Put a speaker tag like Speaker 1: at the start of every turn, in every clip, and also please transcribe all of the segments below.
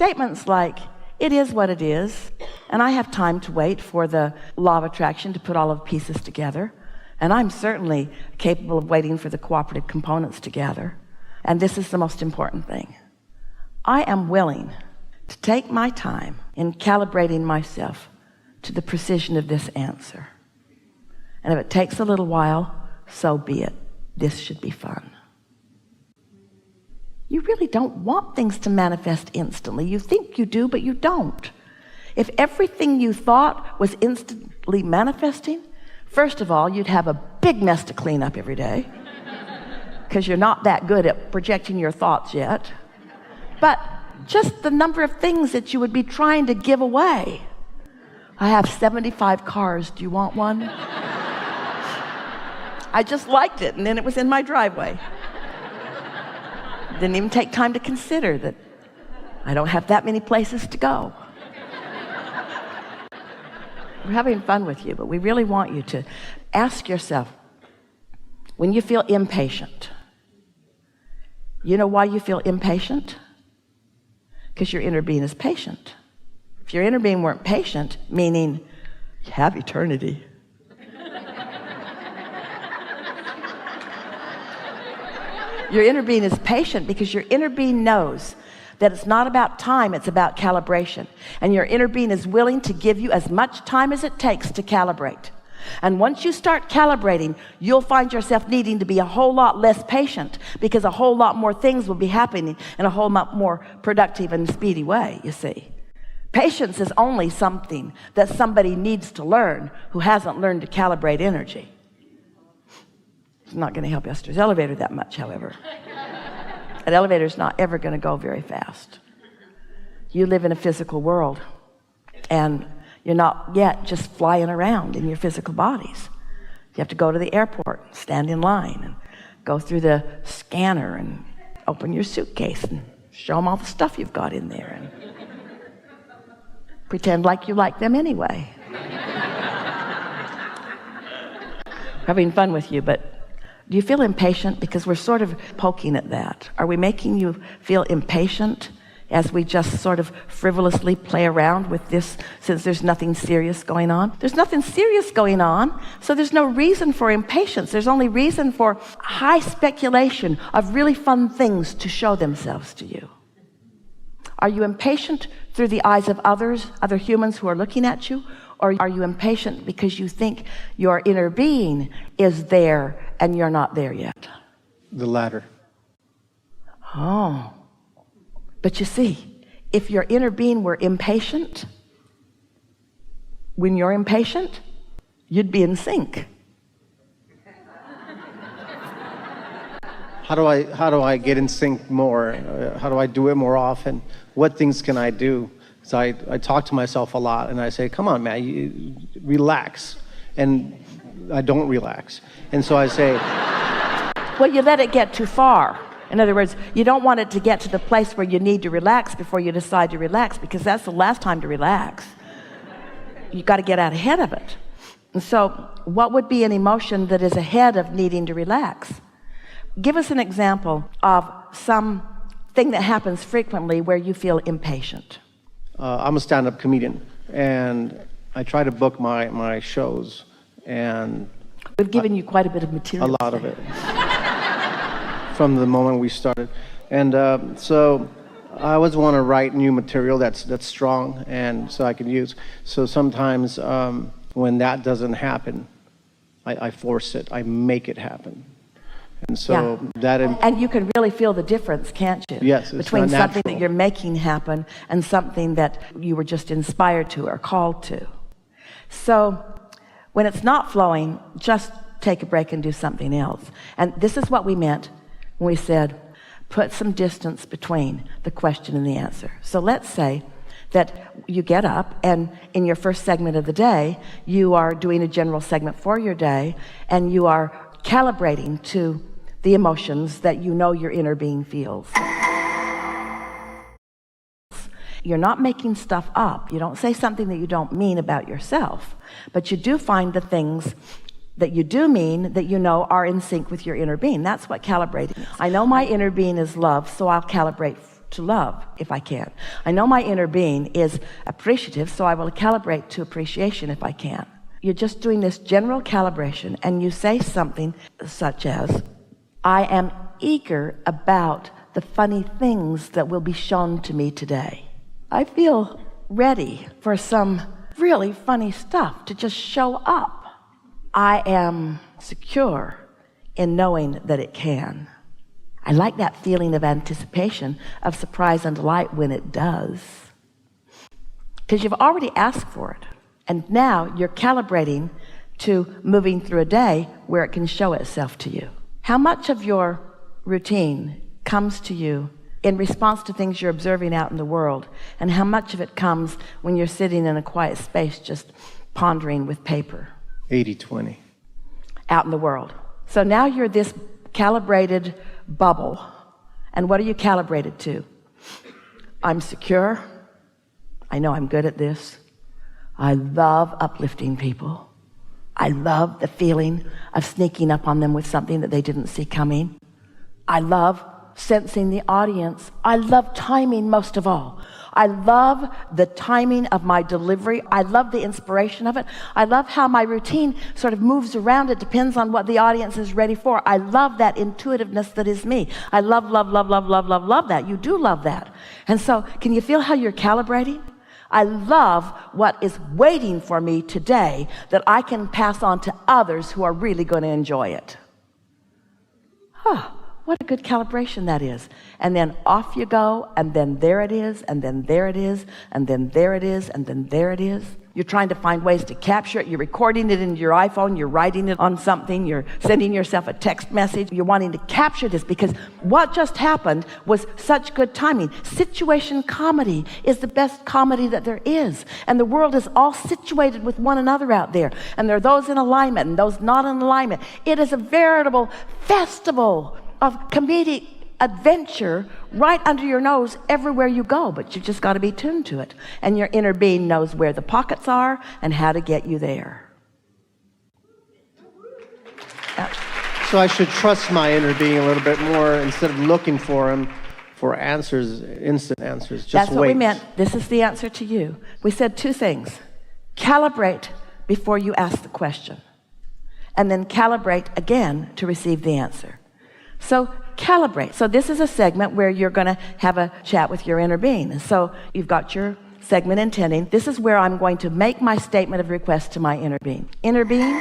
Speaker 1: Statements like, it is what it is, and I have time to wait for the law of attraction to put all of the pieces together, and I'm certainly capable of waiting for the cooperative components together. And this is the most important thing. I am willing to take my time in calibrating myself to the precision of this answer. And if it takes a little while, so be it. This should be fun. You really don't want things to manifest instantly. You think you do, but you don't. If everything you thought was instantly manifesting, first of all, you'd have a big mess to clean up every day because you're not that good at projecting your thoughts yet. But just the number of things that you would be trying to give away. I have 75 cars. Do you want one? I just liked it, and then it was in my driveway. Didn't even take time to consider that I don't have that many places to go. We're having fun with you, but we really want you to ask yourself, when you feel impatient, you know why you feel impatient? Because your inner being is patient. If your inner being weren't patient, meaning you have eternity, your inner being is patient because your inner being knows that it's not about time, it's about calibration. And your inner being is willing to give you as much time as it takes to calibrate. And once you start calibrating, you'll find yourself needing to be a whole lot less patient because a whole lot more things will be happening in a whole lot more productive and speedy way, you see. Patience is only something that somebody needs to learn who hasn't learned to calibrate energy. It's not going to help Esther's elevator that much, however. An elevator is not ever going to go very fast. You live in a physical world, and you're not yet just flying around in your physical bodies. You have to go to the airport, stand in line, and go through the scanner and open your suitcase and show them all the stuff you've got in there and pretend like you like them anyway. Having fun with you, but do you feel impatient? Because we're sort of poking at that. Are we making you feel impatient as we just sort of frivolously play around with this since there's nothing serious going on? There's nothing serious going on, so there's no reason for impatience. There's only reason for high speculation of really fun things to show themselves to you. Are you impatient through the eyes of others, other humans who are looking at you? Or are you impatient because you think your inner being is there and you're not there yet?
Speaker 2: The latter.
Speaker 1: Oh. But you see, if your inner being were impatient, when you're impatient, you'd be in sync.
Speaker 2: How do I get in sync more? How do I do it more often? What things can I do? So I talk to myself a lot, and I say, come on, man, you relax. And I don't relax. And so I say...
Speaker 1: Well, you let it get too far. In other words, you don't want it to get to the place where you need to relax before you decide to relax, because that's the last time to relax. You've got to get out ahead of it. And so what would be an emotion that is ahead of needing to relax? Give us an example of something that happens frequently where you feel impatient.
Speaker 2: I'm a stand-up comedian, and I try to book my shows, and
Speaker 1: we've given you quite a bit of material.
Speaker 2: A lot of it. From the moment we started. And so I always want to write new material that's strong and so I can use. So sometimes when that doesn't happen, I force it. I make it happen. And so and you can really feel the difference, can't you? Yes,
Speaker 1: between something that you're making happen and something that you were just inspired to or called to. So when it's not flowing, just take a break and do something else. And this is what we meant when we said, put some distance between the question and the answer. So let's say that you get up and in your first segment of the day, you are doing a general segment for your day, and you are calibrating to the emotions that you know your inner being feels. You're not making stuff up. You don't say something that you don't mean about yourself, but you do find the things that you do mean that you know are in sync with your inner being. That's what calibrating is. I know my inner being is love, so I'll calibrate to love if I can. I know my inner being is appreciative, so I will calibrate to appreciation if I can. You're just doing this general calibration, and you say something such as, I am eager about the funny things that will be shown to me today. I feel ready for some really funny stuff to just show up. I am secure in knowing that it can. I like that feeling of anticipation, of surprise and delight when it does. Because you've already asked for it. And now you're calibrating to moving through a day where it can show itself to you. How much of your routine comes to you in response to things you're observing out in the world? And how much of it comes when you're sitting in a quiet space just pondering with paper?
Speaker 2: 80-20.
Speaker 1: Out in the world. So now you're this calibrated bubble. And what are you calibrated to? I'm secure. I know I'm good at this. I love uplifting people. I love the feeling of sneaking up on them with something that they didn't see coming. I love sensing the audience. I love timing most of all. I love the timing of my delivery. I love the inspiration of it. I love how my routine sort of moves around. It depends on what the audience is ready for. I love that intuitiveness that is me. I love that. You do love that. And so can you feel how you're calibrating? I love what is waiting for me today that I can pass on to others who are really going to enjoy it. What a good calibration that is. And then off you go, and then there it is, and then there it is, and then there it is, and then there it is. You're trying to find ways to capture it. You're recording it into your iPhone. You're writing it on something. You're sending yourself a text message. You're wanting to capture this because what just happened was such good timing. Situation comedy is the best comedy that there is. And the world is all situated with one another out there. And there are those in alignment and those not in alignment. It is a veritable festival of comedic adventure right under your nose everywhere you go, but you've just got to be tuned to it. And your inner being knows where the pockets are and how to get you there.
Speaker 2: So I should trust my inner being a little bit more instead of looking for him for answers, instant answers. Just
Speaker 1: That's what
Speaker 2: wait.
Speaker 1: we meant. This is the answer to you. We said two things. Calibrate before you ask the question. And then calibrate again to receive the answer. So calibrate. So this is a segment where you're going to have a chat with your inner being. So you've got your segment intending. This is where I'm going to make my statement of request to my inner being. Inner being,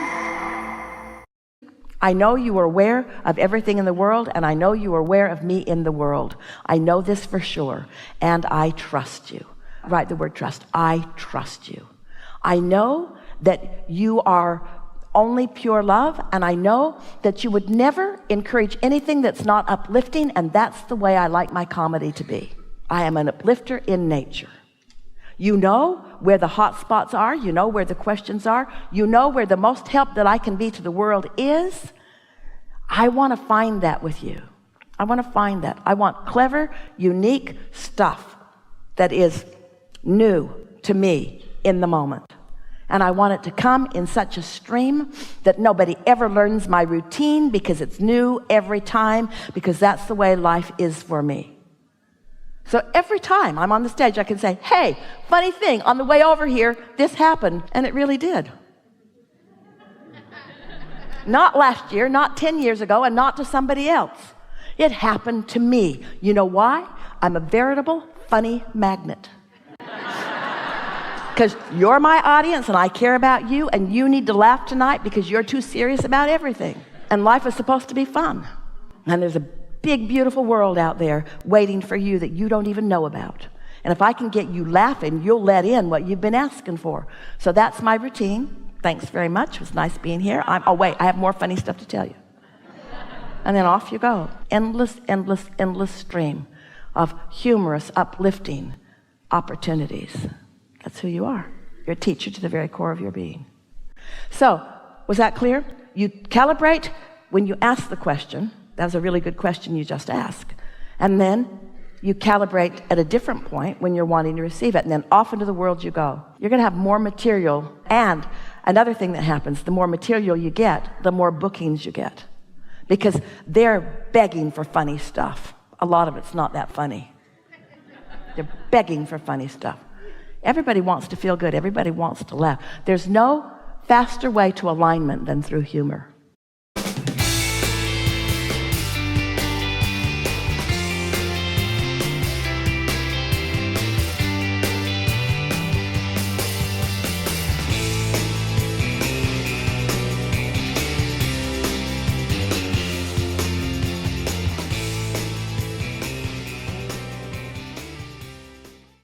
Speaker 1: I know you are aware of everything in the world, and I know you are aware of me in the world. I know this for sure, and I trust you. Write the word trust. I trust you. I know that you are only pure love, and I know that you would never encourage anything that's not uplifting, and that's the way I like my comedy to be. I am an uplifter in nature. You know where the hot spots are. You know where the questions are. You know where the most help that I can be to the world is. I want to find that with you. I want to find that. I want clever, unique stuff that is new to me in the moment. And I want it to come in such a stream that nobody ever learns my routine because it's new every time, because that's the way life is for me. So every time I'm on the stage, I can say, hey, funny thing, on the way over here, this happened, and it really did. Not last year, not 10 years ago, and not to somebody else. It happened to me. You know why? I'm a veritable funny magnet. Because you're my audience and I care about you, and you need to laugh tonight because you're too serious about everything. And life is supposed to be fun. And there's a big, beautiful world out there waiting for you that you don't even know about. And if I can get you laughing, you'll let in what you've been asking for. So that's my routine. Thanks very much. It was nice being here. Oh, wait, I have more funny stuff to tell you. And then off you go. Endless, endless, endless stream of humorous, uplifting opportunities. That's who you are. You're a teacher to the very core of your being. So, was that clear? You calibrate when you ask the question. That was a really good question you just asked. And then you calibrate at a different point when you're wanting to receive it. And then off into the world you go. You're going to have more material. And another thing that happens, the more material you get, the more bookings you get. Because they're begging for funny stuff. A lot of it's not that funny. They're begging for funny stuff. Everybody wants to feel good. Everybody wants to laugh. There's no faster way to alignment than through humor.